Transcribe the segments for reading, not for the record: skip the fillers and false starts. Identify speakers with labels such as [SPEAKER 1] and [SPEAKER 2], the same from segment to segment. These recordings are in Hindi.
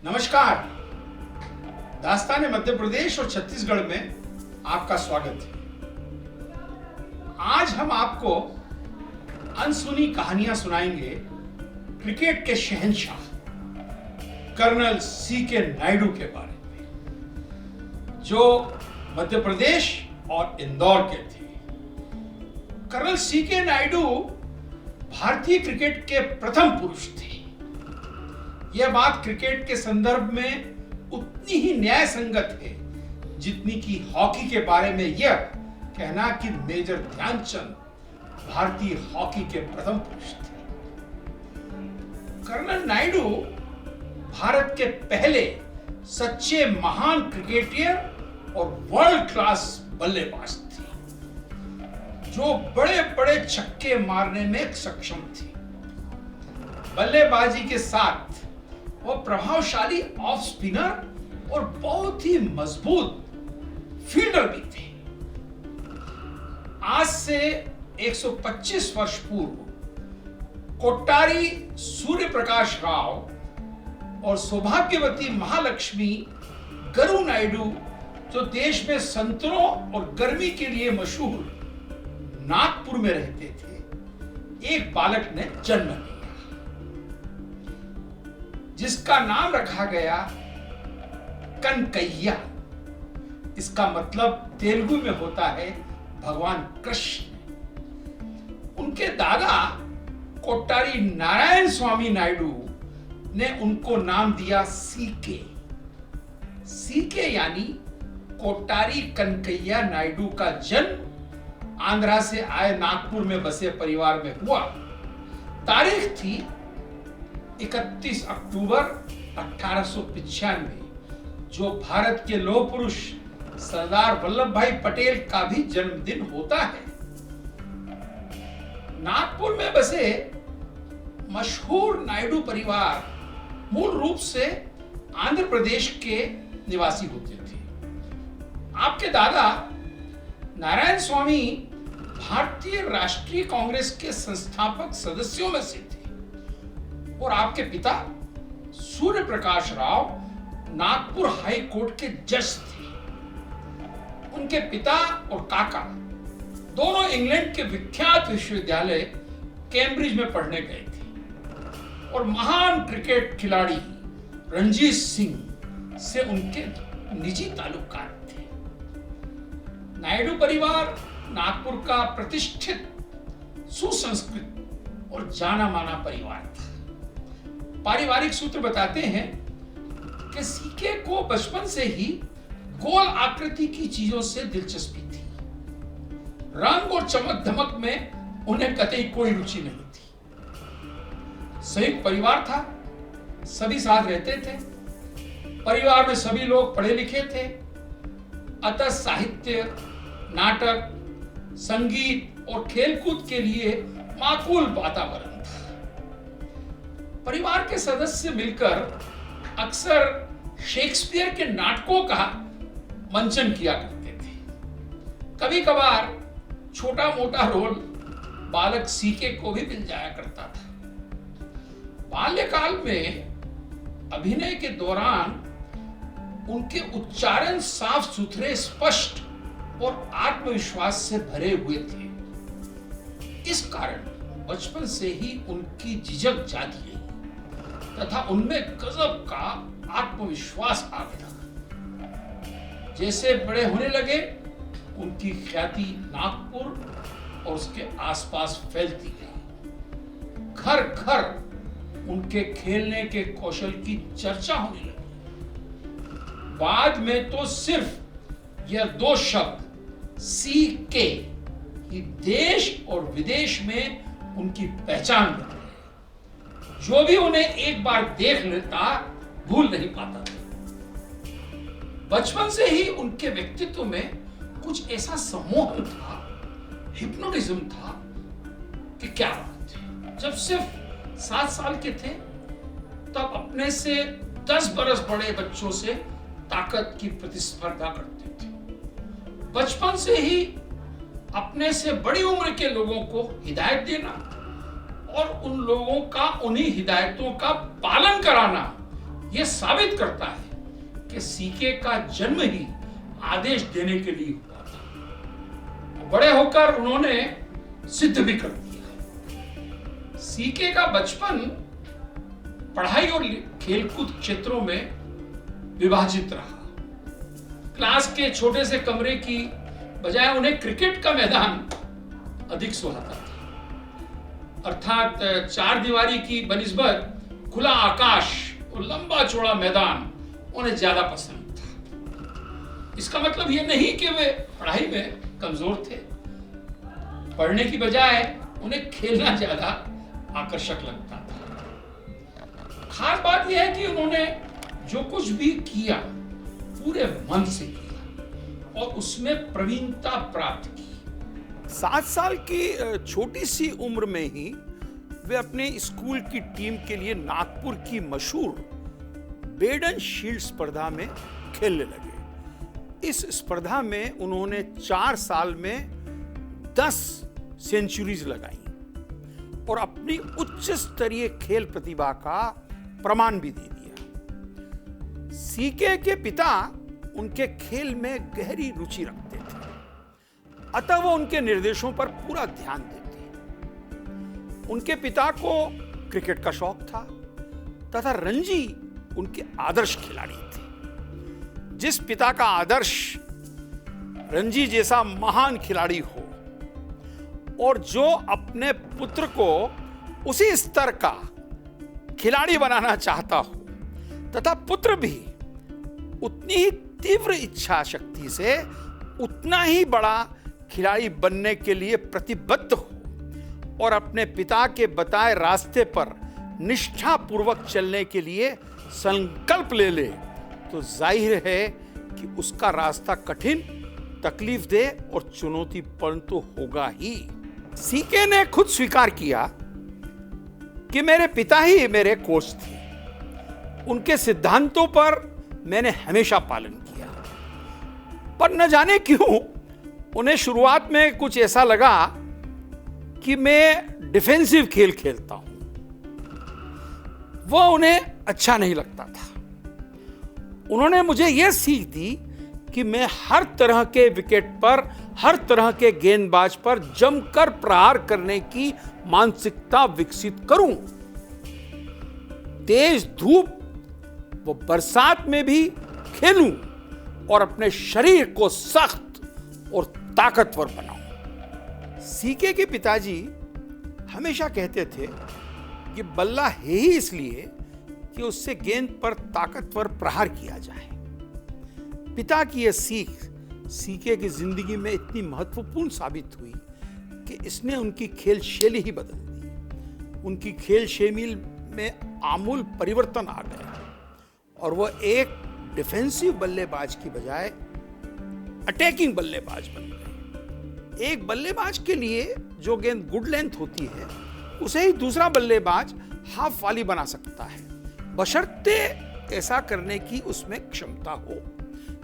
[SPEAKER 1] नमस्कार। दास्तान मध्य प्रदेश और छत्तीसगढ़ में आपका स्वागत है। आज हम आपको अनसुनी कहानियां सुनाएंगे क्रिकेट के शहंशाह कर्नल सीके नायडू के बारे में, जो मध्य प्रदेश और इंदौर के थे। कर्नल सीके नायडू भारतीय क्रिकेट के प्रथम पुरुष थे। यह बात क्रिकेट के संदर्भ में उतनी ही न्याय संगत है जितनी कि हॉकी के बारे में यह कहना कि मेजर ध्यानचंद भारतीय हॉकी के प्रथम पुरुष थे। कर्नल नायडू भारत के पहले सच्चे महान क्रिकेटर और वर्ल्ड क्लास बल्लेबाज थे, जो बड़े बड़े छक्के मारने में सक्षम थे। बल्लेबाजी के साथ वो प्रभावशाली ऑफ स्पिनर और बहुत ही मजबूत फील्डर भी थे। आज से 125 वर्ष पूर्व कोट्टारी सूर्य प्रकाश राव और सौभाग्यवती महालक्ष्मी गरु नायडू, जो देश में संतरों और गर्मी के लिए मशहूर नागपुर में रहते थे, एक बालक ने जन्म लिया जिसका नाम रखा गया कनकैया। इसका मतलब तेलुगु में होता है भगवान कृष्ण। उनके दादा कोट्टारी नारायण स्वामी नायडू ने उनको नाम दिया सीके। सीके यानी कोट्टारी कनकैया नायडू का जन्म आंध्रा से आए नागपुर में बसे परिवार में हुआ। तारीख थी 31 अक्टूबर 1895, जो भारत के लौह पुरुष सरदार वल्लभ भाई पटेल का भी जन्मदिन होता है। नागपुर में बसे मशहूर नायडू परिवार मूल रूप से आंध्र प्रदेश के निवासी होते थे। आपके दादा नारायण स्वामी भारतीय राष्ट्रीय कांग्रेस के संस्थापक सदस्यों में से थे और आपके पिता सूर्य प्रकाश राव नागपुर हाई कोर्ट के जज थे। उनके पिता और काका दोनों इंग्लैंड के विख्यात विश्वविद्यालय कैम्ब्रिज में पढ़ने गए थे और महान क्रिकेट खिलाड़ी रणजीत सिंह से उनके निजी ताल्लुकात थे। नायडू परिवार नागपुर का प्रतिष्ठित, सुसंस्कृत और जाना माना परिवार था। पारिवारिक सूत्र बताते हैं कि सीके को बचपन से ही गोल आकृति की चीजों से दिलचस्पी थी। रंग और चमक धमक में उन्हें कतई कोई रुचि नहीं थी। संयुक्त परिवार था, सभी साथ रहते थे। परिवार में सभी लोग पढ़े लिखे थे, अतः साहित्य, नाटक, संगीत और खेलकूद के लिए माकूल वातावरण था। परिवार के सदस्य मिलकर अक्सर शेक्सपियर के नाटकों का मंचन किया करते थे। कभी कभार छोटा मोटा रोल बालक सीके को भी मिल जाया करता था। बाल्यकाल में अभिनय के दौरान उनके उच्चारण साफ सुथरे, स्पष्ट और आत्मविश्वास से भरे हुए थे। इस कारण बचपन से ही उनकी झिझक जागी गई तथा उनमें गजब का आत्मविश्वास आ गया। जैसे बड़े होने लगे, उनकी ख्याति नागपुर और उसके आसपास फैलती गई। घर घर उनके खेलने के कौशल की चर्चा होने लगी। बाद में तो सिर्फ यह दो शब्द सीके ही देश और विदेश में उनकी पहचान बन गई। जो भी उन्हें एक बार देख लेता भूल नहीं पाता था। बचपन से ही उनके व्यक्तित्व में कुछ ऐसा सम्मोहन था, हिप्नोटिज्म था कि क्या बात है। जब सिर्फ 7 साल के थे तब अपने से 10 बरस बड़े बच्चों से ताकत की प्रतिस्पर्धा करते थे। बचपन से ही अपने से बड़ी उम्र के लोगों को हिदायत देना और उन लोगों का उन्हीं हिदायतों का पालन कराना यह साबित करता है कि सीके का जन्म ही आदेश देने के लिए हुआ था। बड़े होकर उन्होंने सिद्ध भी कर दिया। सीके का बचपन पढ़ाई और खेलकूद क्षेत्रों में विभाजित रहा। क्लास के छोटे से कमरे की बजाय उन्हें क्रिकेट का मैदान अधिक सुहाता था, अर्थात चार दीवारी की बनिस्बत खुला आकाश और लंबा चौड़ा मैदान उन्हें ज्यादा पसंद था। इसका मतलब यह नहीं कि वे पढ़ाई में कमजोर थे, पढ़ने की बजाय उन्हें खेलना ज्यादा आकर्षक लगता था। खास बात यह है कि उन्होंने जो कुछ भी किया पूरे मन से किया और उसमें प्रवीणता प्राप्त की।
[SPEAKER 2] 7 साल की छोटी सी उम्र में ही वे अपने स्कूल की टीम के लिए नागपुर की मशहूर बेडन शील्ड स्पर्धा में खेलने लगे। इस स्पर्धा में उन्होंने 4 साल में 10 सेंचुरीज लगाई और अपनी उच्च स्तरीय खेल प्रतिभा का प्रमाण भी दे दिया। सीके के पिता उनके खेल में गहरी रुचि रखते थे, अतः वो उनके निर्देशों पर पूरा ध्यान देते। उनके पिता को क्रिकेट का शौक था तथा रणजी उनके आदर्श खिलाड़ी थे। जिस पिता का आदर्श रणजी जैसा महान खिलाड़ी हो और जो अपने पुत्र को उसी स्तर का खिलाड़ी बनाना चाहता हो तथा पुत्र भी उतनी ही तीव्र इच्छा शक्ति से उतना ही बड़ा खिलाड़ी बनने के लिए प्रतिबद्ध हो और अपने पिता के बताए रास्ते पर निष्ठापूर्वक चलने के लिए संकल्प ले ले, तो जाहिर है कि उसका रास्ता कठिन, तकलीफदेह और चुनौतीपूर्ण तो होगा ही। सीके ने खुद स्वीकार किया कि मेरे पिता ही मेरे कोच थे। उनके सिद्धांतों पर मैंने हमेशा पालन किया, पर न जाने क्यों उन्हें शुरुआत में कुछ ऐसा लगा कि मैं डिफेंसिव खेल खेलता हूं। वो उन्हें अच्छा नहीं लगता था। उन्होंने मुझे यह सीख दी कि मैं हर तरह के विकेट पर, हर तरह के गेंदबाज पर जमकर प्रहार करने की मानसिकता विकसित करूं। तेज धूप व बरसात में भी खेलूं और अपने शरीर को सख्त और ताकतवर बनाऊं। सीके के पिताजी हमेशा कहते थे कि बल्ला है ही इसलिए कि उससे गेंद पर ताकतवर प्रहार किया जाए। पिता की यह सीख सीके की जिंदगी में इतनी महत्वपूर्ण साबित हुई कि इसने उनकी खेल शैली ही बदल दी। उनकी खेल शैली में आमूल परिवर्तन आ गया और वह एक डिफेंसिव बल्लेबाज की बजाय अटैकिंग बल्लेबाज बन गए। एक बल्लेबाज के लिए जो गेंद गुड लेंथ होती है उसे ही दूसरा बल्लेबाज हाफ वाली बना सकता है, बशर्ते ऐसा करने की उसमें क्षमता हो।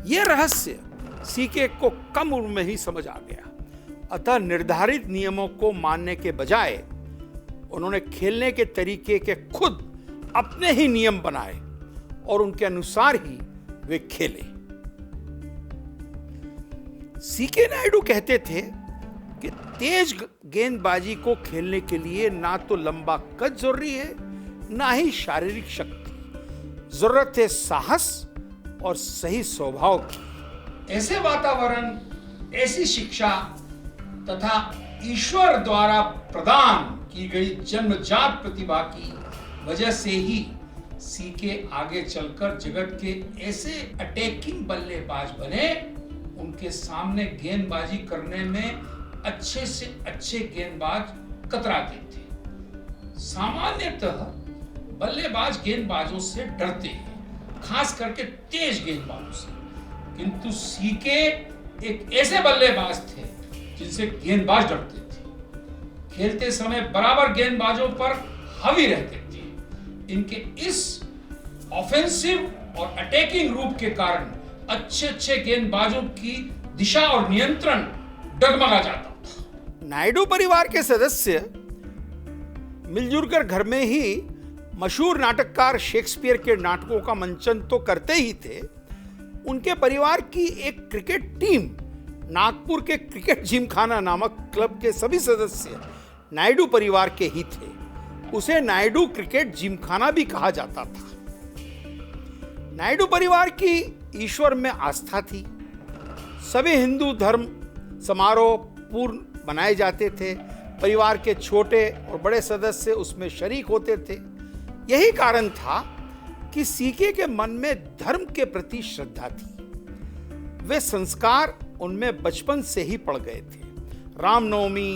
[SPEAKER 2] यह रहस्य सीके को कम उम्र में ही समझ आ गया। अतः निर्धारित नियमों को मानने के बजाय उन्होंने खेलने के तरीके के खुद अपने ही नियम बनाए और उनके अनुसार ही वे खेले। सीके नायडू कहते थे कि तेज गेंदबाजी को खेलने के लिए ना तो लंबा कद जरूरी है, ना ही शारीरिक शक्ति। जरूरत है साहस और सही स्वभाव की।
[SPEAKER 1] ऐसे वातावरण, ऐसी शिक्षा तथा ईश्वर द्वारा प्रदान की गई जन्मजात प्रतिभा की वजह से ही सीके आगे चलकर जगत के ऐसे अटैकिंग बल्लेबाज बने। उनके सामने गेंदबाजी करने में अच्छे से अच्छे गेंदबाज कतराते थे। सामान्यतः बल्लेबाज गेंदबाजों से डरते हैं, खास करके तेज गेंदबाजों से, किंतु सीके एक ऐसे बल्लेबाज थे जिनसे गेंदबाज डरते थे। खेलते समय बराबर गेंदबाजों पर हावी रहते थे। इनके इस ऑफेंसिव और अटैकिंग रूप के कारण अच्छे अच्छे गेंदबाजों की दिशा और नियंत्रण डगमगा जाता था।
[SPEAKER 2] नायडू परिवार के सदस्य मिलजुल कर घर में ही मशहूर नाटककार शेक्सपियर के नाटकों का मंचन तो करते ही थे, उनके परिवार की एक क्रिकेट टीम नागपुर के क्रिकेट जिमखाना नामक क्लब के सभी सदस्य नायडू परिवार के ही थे। उसे नायडू क्रिकेट जिमखाना भी कहा जाता था। नायडू परिवार की ईश्वर में आस्था थी। सभी हिंदू धर्म समारोह पूर्ण मनाए जाते थे। परिवार के छोटे और बड़े सदस्य उसमें शरीक होते थे। यही कारण था कि सीके के मन में धर्म के प्रति श्रद्धा थी। वे संस्कार उनमें बचपन से ही पड़ गए थे। रामनवमी,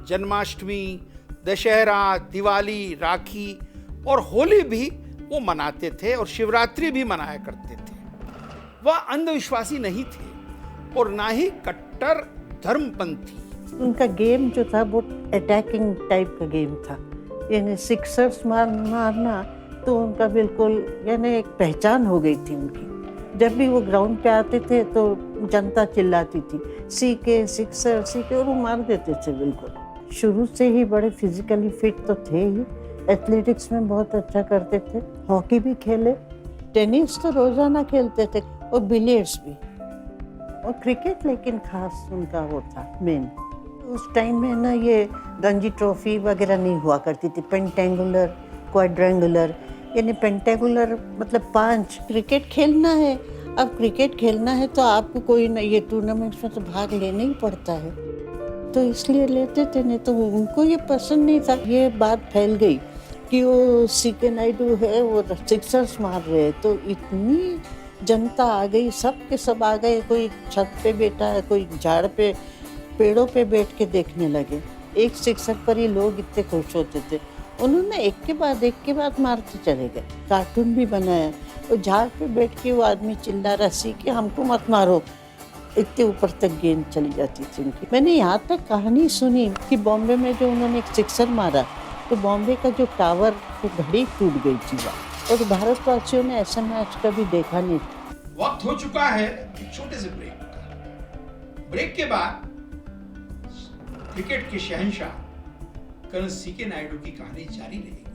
[SPEAKER 2] जन्माष्टमी, दशहरा, दिवाली, राखी और होली भी वो मनाते थे और शिवरात्रि भी मनाया करते थे। वह अंधविश्वासी नहीं थे और ना ही कट्टर धर्मपंथी।
[SPEAKER 3] उनका गेम जो था वो अटैकिंग टाइप का गेम था, यानी सिक्सर्स मारना तो उनका बिल्कुल यानी एक पहचान हो गई थी उनकी। जब भी वो ग्राउंड पे आते थे तो जनता चिल्लाती थी सीके सिक्सर सीके, और वो मार देते थे बिल्कुल। शुरू से ही बड़े फिजिकली फिट तो थे ही, एथलेटिक्स में बहुत अच्छा करते थे, हॉकी भी खेले, टेनिस तो रोजाना खेलते थे और बिलियर्ड्स भी, और क्रिकेट लेकिन खास उनका वो था मेन। उस टाइम में ना ये रणजी ट्रॉफी वगैरह नहीं हुआ करती थी, पेंटेंगुलर, क्वाड्रेंगुलर, यानी पेंटेंगुलर मतलब 5। क्रिकेट खेलना है, अब क्रिकेट खेलना है तो आपको कोई ना ये टूर्नामेंट्स में तो भाग लेना ही पड़ता है, तो इसलिए लेते थे। नहीं तो उनको ये पसंद नहीं था। ये बात फैल गई कि वो सीके नायडू है वो सिक्सर्स मार रहे हैं, तो इतनी जनता आ गई, सब के सब आ गए। कोई छत पे बैठा है, कोई झाड़ पे, पेड़ों पे बैठ के देखने लगे। एक सिक्सर पर ही लोग इतने खुश होते थे। उन्होंने एक के बाद मारते चले गए। कार्टून भी बनाया, और झाड़ पे बैठ के वो आदमी चिल्ला रहा सीके हमको मत मारो, इतने ऊपर तक गेंद चली जाती थी उनकी। मैंने यहाँ तक कहानी सुनी कि बॉम्बे में जो उन्होंने एक सिक्सर मारा तो बॉम्बे का जो टावर वो घड़ी टूट गई थी, और भारतवासियों ने ऐसा मैच कभी देखा नहीं।
[SPEAKER 1] वक्त हो चुका है एक छोटे से ब्रेक का। ब्रेक के बाद क्रिकेट के शहंशाह कर्नल सीके नायडू की कहानी जारी रहेगी।